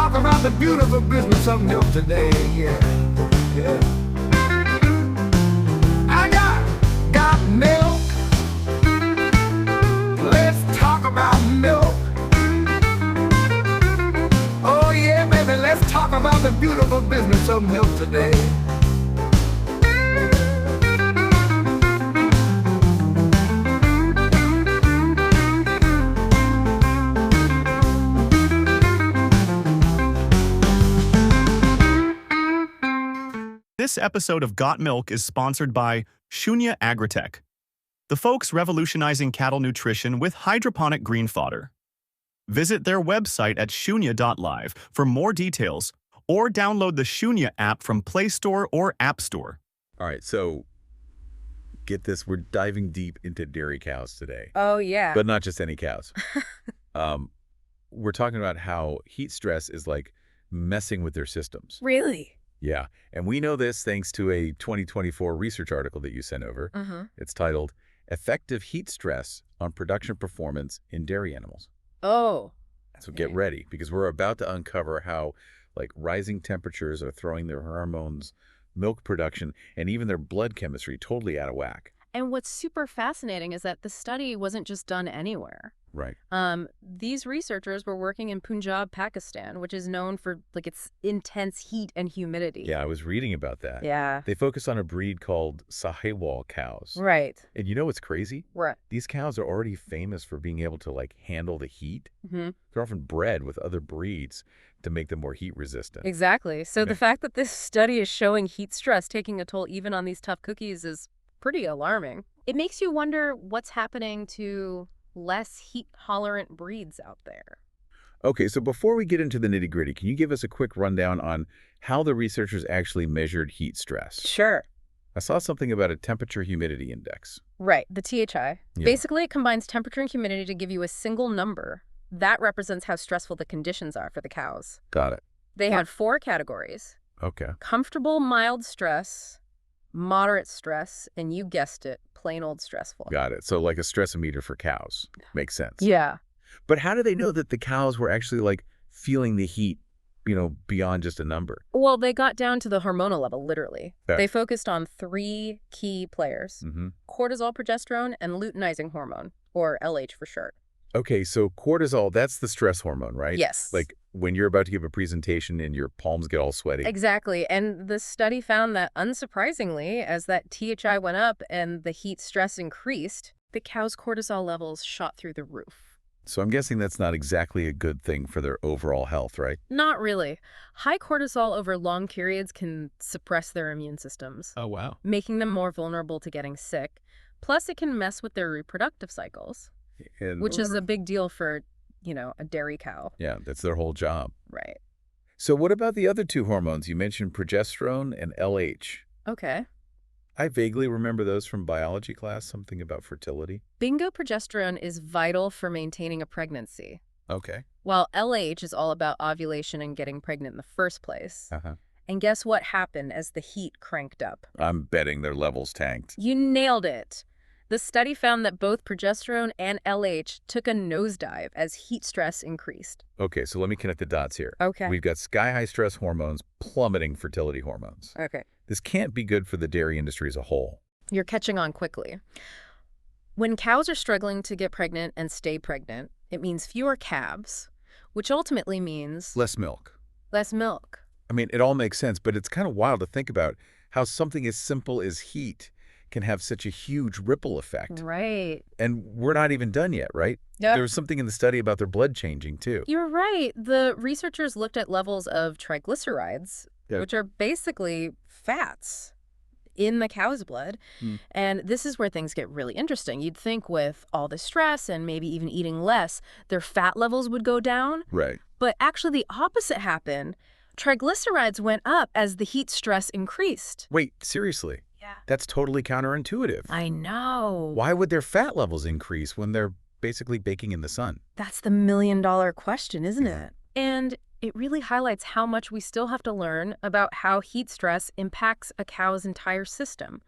talk about the beautiful business of milk today, yeah. I got milk. Let's talk about milk. Oh yeah, baby, let's talk about the beautiful business of milk today. This episode of Got Milk is sponsored by Shunya Agritech, the folks revolutionizing cattle nutrition with hydroponic green fodder. Visit their website at shunya.live for more details or download the Shunya app from Play Store or App Store. All right, so get this. We're diving deep into dairy cows today. Oh, yeah. But not just any cows. We're talking about how heat stress is like messing with their systems. Really? Yeah, and we know this thanks to a 2024 research article that you sent over. It's titled, Effective Heat Stress on Production Performance in Dairy Animals. Oh. So get ready, because we're about to uncover how rising temperatures are throwing their hormones, milk production, and even their blood chemistry totally out of whack. And what's super fascinating is that the study wasn't just done anywhere. Right. These researchers were working in Punjab, Pakistan, which is known for its intense heat and humidity. Yeah, I was reading about that. Yeah. They focus on a breed called Sahiwal cows. Right. And you know what's crazy? Right. These cows are already famous for being able to handle the heat. They're often bred with other breeds to make them more heat resistant. Exactly. So the fact that this study is showing heat stress taking a toll even on these tough cookies is pretty alarming. It makes you wonder what's happening to less heat-tolerant breeds out there. Okay, so before we get into the nitty-gritty, can you give us a quick rundown on how the researchers actually measured heat stress? Sure. I saw something about a temperature-humidity index. Right, the THI. Yeah. Basically, it combines temperature and humidity to give you a single number. That represents how stressful the conditions are for the cows. Got it. They had 4 categories. Okay. Comfortable, mild stress, moderate stress, and you guessed it, plain old stressful. Got it. So like a stressometer for cows. Makes sense. Yeah. But how do they know that the cows were actually feeling the heat, beyond just a number? Well, they got down to the hormonal level, literally. Yeah. They focused on 3 key players, cortisol, progesterone, and luteinizing hormone, or LH for short. Okay, so cortisol, that's the stress hormone, right? Yes. Like when you're about to give a presentation and your palms get all sweaty. Exactly. And the study found that, unsurprisingly, as that THI went up and the heat stress increased, the cow's cortisol levels shot through the roof. So I'm guessing that's not exactly a good thing for their overall health, right? Not really. High cortisol over long periods can suppress their immune systems. Oh, wow. Making them more vulnerable to getting sick. Plus, it can mess with their reproductive cycles, which is a big deal for, a dairy cow. Yeah, that's their whole job. Right. So what about the other 2 hormones? You mentioned progesterone and LH. Okay. I vaguely remember those from biology class, something about fertility. Bingo, progesterone is vital for maintaining a pregnancy, Okay. while LH is all about ovulation and getting pregnant in the first place. And guess what happened as the heat cranked up? I'm betting their levels tanked. You nailed it. The study found that both progesterone and LH took a nosedive as heat stress increased. Okay, so let me connect the dots here. Okay. We've got sky-high stress hormones plummeting fertility hormones. Okay. This can't be good for the dairy industry as a whole. You're catching on quickly. When cows are struggling to get pregnant and stay pregnant, it means fewer calves, which ultimately means Less milk. less milk. I mean, it all makes sense, but it's kind of wild to think about how something as simple as heat can have such a huge ripple effect. Right. And we're not even done yet, right? Yep. There was something in the study about their blood changing, too. You're right. The researchers looked at levels of triglycerides, Yeah. which are basically fats in the cow's blood. And this is where things get really interesting. You'd think with all the stress and maybe even eating less, their fat levels would go down. Right. But actually the opposite happened. Triglycerides went up as the heat stress increased. Wait, seriously? Yeah. That's totally counterintuitive. I know. Why would their fat levels increase when they're basically baking in the sun? That's the million-dollar question, isn't it? And it really highlights how much we still have to learn about how heat stress impacts a cow's entire system,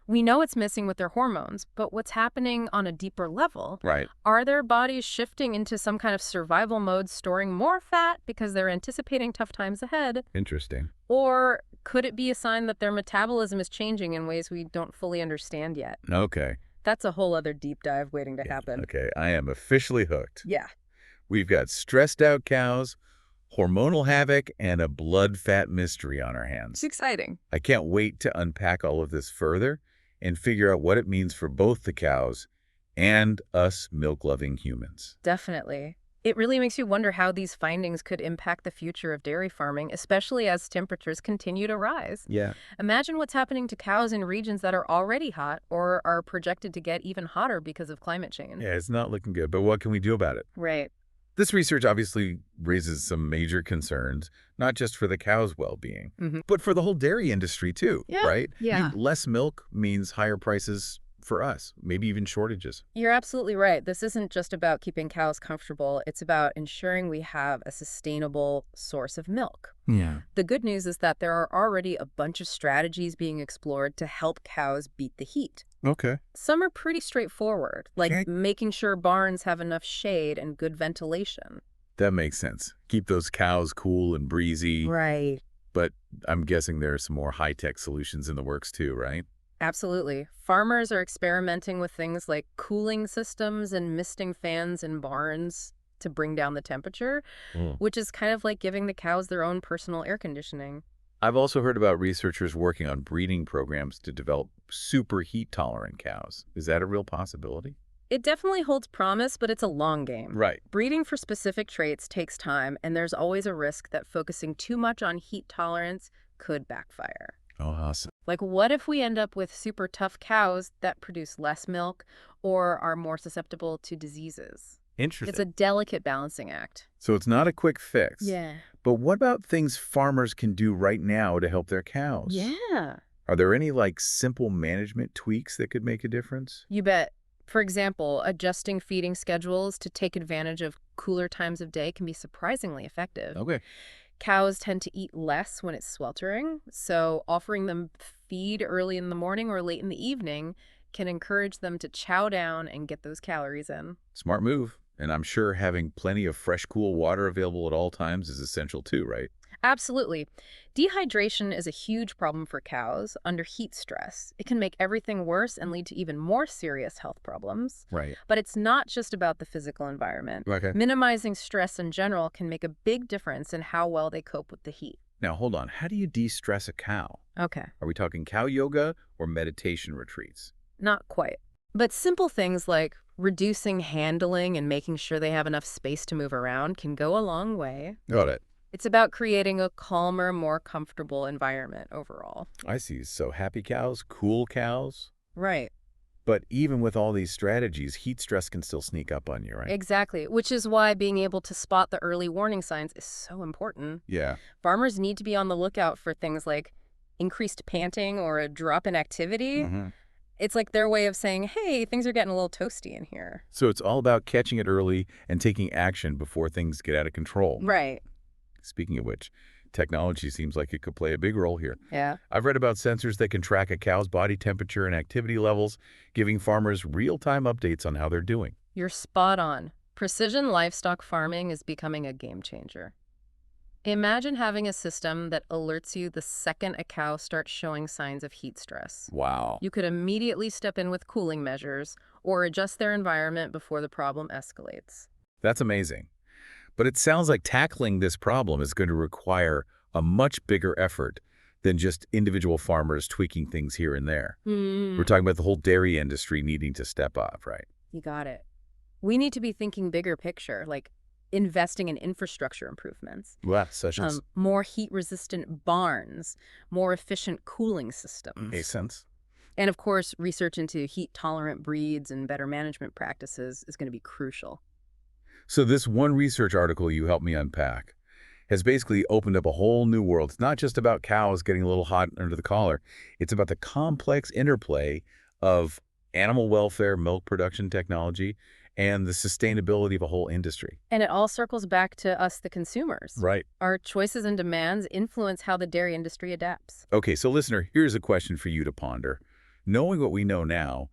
We know it's missing with their hormones, but what's happening on a deeper level? Right. Are their bodies shifting into some kind of survival mode, storing more fat because they're anticipating tough times ahead? Interesting. Or could it be a sign that their metabolism is changing in ways we don't fully understand yet? Okay. That's a whole other deep dive waiting to happen. Okay, I am officially hooked. Yeah. We've got stressed out cows, hormonal havoc, and a blood fat mystery on our hands. It's exciting. I can't wait to unpack all of this further and figure out what it means for both the cows and us milk-loving humans. Definitely. It really makes you wonder how these findings could impact the future of dairy farming, especially as temperatures continue to rise. Yeah. Imagine what's happening to cows in regions that are already hot or are projected to get even hotter because of climate change. Yeah, it's not looking good, but what can we do about it? Right. This research obviously raises some major concerns, not just for the cow's well-being, but for the whole dairy industry too, Yeah, right? yeah. Less milk means higher prices for us, maybe even shortages. You're absolutely right. This isn't just about keeping cows comfortable. It's about ensuring we have a sustainable source of milk. Yeah. The good news is that there are already a bunch of strategies being explored to help cows beat the heat. Okay. Some are pretty straightforward, like Okay. making sure barns have enough shade and good ventilation. That makes sense. Keep those cows cool and breezy. Right. But I'm guessing there are some more high-tech solutions in the works too, right? Absolutely. Farmers are experimenting with things like cooling systems and misting fans in barns to bring down the temperature, which is kind of like giving the cows their own personal air conditioning. I've also heard about researchers working on breeding programs to develop super heat-tolerant cows. Is that a real possibility? It definitely holds promise, but it's a long game. Right. Breeding for specific traits takes time, and there's always a risk that focusing too much on heat tolerance could backfire. Oh, awesome. Like, what if we end up with super tough cows that produce less milk or are more susceptible to diseases? Interesting. It's a delicate balancing act. So it's not a quick fix. Yeah. But what about things farmers can do right now to help their cows? Yeah. Are there any, simple management tweaks that could make a difference? You bet. For example, adjusting feeding schedules to take advantage of cooler times of day can be surprisingly effective. Okay. Cows tend to eat less when it's sweltering, so offering them feed early in the morning or late in the evening can encourage them to chow down and get those calories in. Smart move. And I'm sure having plenty of fresh, cool water available at all times is essential too, right? Absolutely. Dehydration is a huge problem for cows under heat stress. It can make everything worse and lead to even more serious health problems. Right. But it's not just about the physical environment. Okay. Minimizing stress in general can make a big difference in how well they cope with the heat. Now, hold on. How do you de-stress a cow? Okay. Are we talking cow yoga or meditation retreats? Not quite. But simple things like reducing handling and making sure they have enough space to move around can go a long way. Got it. It's about creating a calmer, more comfortable environment overall. I see. So happy cows, cool cows. Right. But even with all these strategies, heat stress can still sneak up on you, right? Exactly. Which is why being able to spot the early warning signs is so important. Yeah. Farmers need to be on the lookout for things like increased panting or a drop in activity. It's like their way of saying, hey, things are getting a little toasty in here. So it's all about catching it early and taking action before things get out of control. Right. Speaking of which, technology seems like it could play a big role here. Yeah. I've read about sensors that can track a cow's body temperature and activity levels, giving farmers real-time updates on how they're doing. You're spot on. Precision livestock farming is becoming a game changer. Imagine having a system that alerts you the second a cow starts showing signs of heat stress. Wow. You could immediately step in with cooling measures or adjust their environment before the problem escalates. That's amazing. But it sounds like tackling this problem is going to require a much bigger effort than just individual farmers tweaking things here and there. We're talking about the whole dairy industry needing to step up, right? You got it. We need to be thinking bigger picture, like investing in infrastructure improvements. Well, such as More heat-resistant barns, more efficient cooling systems. makes sense. And of course, research into heat-tolerant breeds and better management practices is going to be crucial. So this one research article you helped me unpack has basically opened up a whole new world. It's not just about cows getting a little hot under the collar. It's about the complex interplay of animal welfare, milk production technology, and the sustainability of a whole industry. And it all circles back to us, the consumers. Right. Our choices and demands influence how the dairy industry adapts. Okay, so listener, here's a question for you to ponder. Knowing what we know now,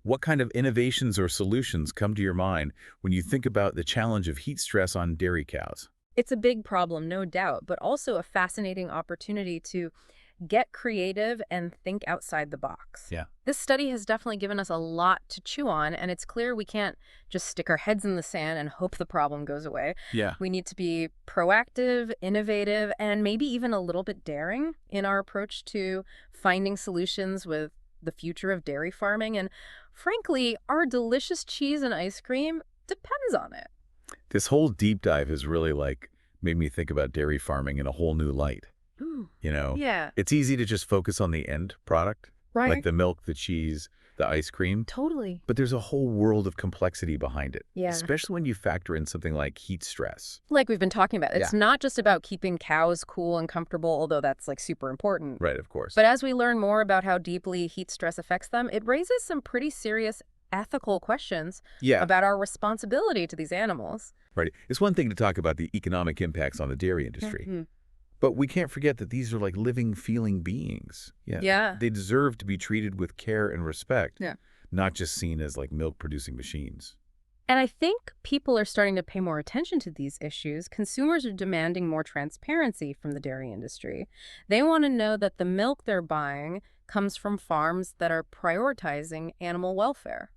what kind of innovations or solutions come to your mind when you think about the challenge of heat stress on dairy cows? It's a big problem, no doubt, but also a fascinating opportunity to get creative and think outside the box. Yeah. This study has definitely given us a lot to chew on, and it's clear we can't just stick our heads in the sand and hope the problem goes away. Yeah. We need to be proactive, innovative, and maybe even a little bit daring in our approach to finding solutions with the future of dairy farming. And frankly, our delicious cheese and ice cream depends on it. This whole deep dive has really made me think about dairy farming in a whole new light. Ooh, You know, yeah, it's easy to just focus on the end product, right. like the milk, the cheese, the ice cream. Totally. But there's a whole world of complexity behind it, Yeah. especially when you factor in something like heat stress. Like we've been talking about, it's not just about keeping cows cool and comfortable, although that's super important. Right, of course. But as we learn more about how deeply heat stress affects them, it raises some pretty serious ethical questions yeah, about our responsibility to these animals. right. It's one thing to talk about the economic impacts on the dairy industry, Mhm. but we can't forget that these are like living, feeling beings. Yeah. They deserve to be treated with care and respect, Yeah. not just seen as like milk-producing machines. And I think people are starting to pay more attention to these issues. Consumers are demanding more transparency from the dairy industry. They want to know that the milk they're buying comes from farms that are prioritizing animal welfare.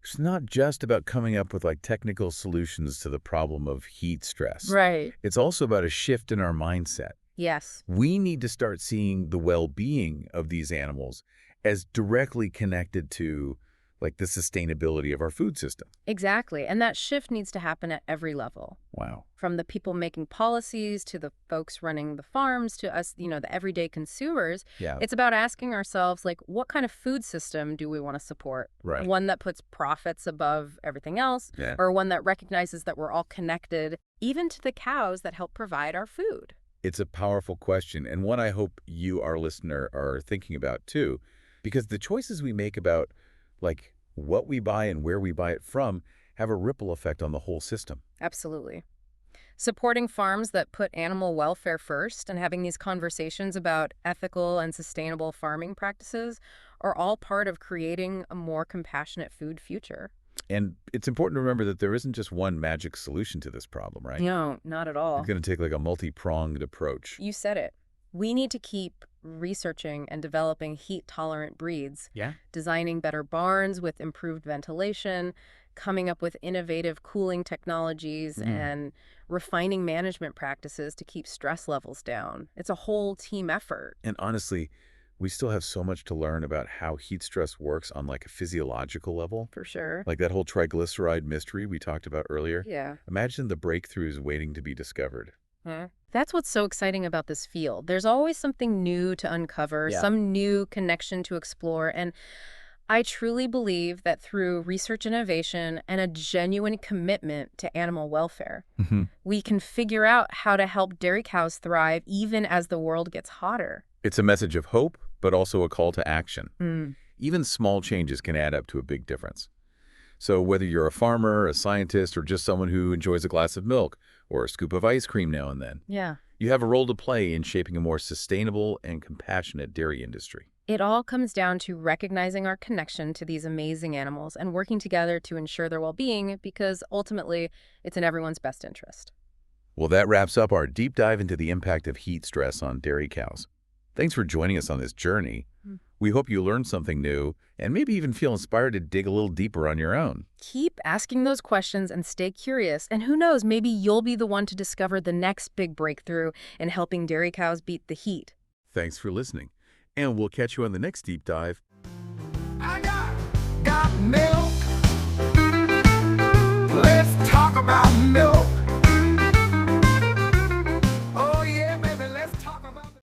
It's not just about coming up with like technical solutions to the problem of heat stress. Right. It's also about a shift in our mindset. Yes. We need to start seeing the well-being of these animals as directly connected to like the sustainability of our food system. Exactly. And that shift needs to happen at every level. Wow. From the people making policies to the folks running the farms to us, the everyday consumers. Yeah. It's about asking ourselves, what kind of food system do we want to support? Right. One that puts profits above everything else, Yeah. or one that recognizes that we're all connected, even to the cows that help provide our food? It's a powerful question, and one I hope you, our listener, are thinking about too, because the choices we make about like what we buy and where we buy it from have a ripple effect on the whole system. Absolutely. Supporting farms that put animal welfare first and having these conversations about ethical and sustainable farming practices are all part of creating a more compassionate food future. And it's important to remember that there isn't just one magic solution to this problem, right? No, not at all. It's going to take like a multi-pronged approach. You said it. We need to keep researching and developing heat-tolerant breeds, Yeah. designing better barns with improved ventilation, coming up with innovative cooling technologies, and refining management practices to keep stress levels down. It's a whole team effort. And honestly, we still have so much to learn about how heat stress works on like a physiological level. For sure. Like that whole triglyceride mystery we talked about earlier. Yeah. Imagine the breakthroughs waiting to be discovered. That's what's so exciting about this field. There's always something new to uncover, some new connection to explore. And I truly believe that through research innovation and a genuine commitment to animal welfare, we can figure out how to help dairy cows thrive even as the world gets hotter. It's a message of hope, but also a call to action. Even small changes can add up to a big difference. So whether you're a farmer, a scientist, or just someone who enjoys a glass of milk or a scoop of ice cream now and then, Yeah. you have a role to play in shaping a more sustainable and compassionate dairy industry. It all comes down to recognizing our connection to these amazing animals and working together to ensure their well-being because ultimately it's in everyone's best interest. Well, that wraps up our deep dive into the impact of heat stress on dairy cows. Thanks for joining us on this journey. We hope you learned something new and maybe even feel inspired to dig a little deeper on your own. Keep asking those questions and stay curious. And who knows, maybe you'll be the one to discover the next big breakthrough in helping dairy cows beat the heat. Thanks for listening, and we'll catch you on the next deep dive. I got milk.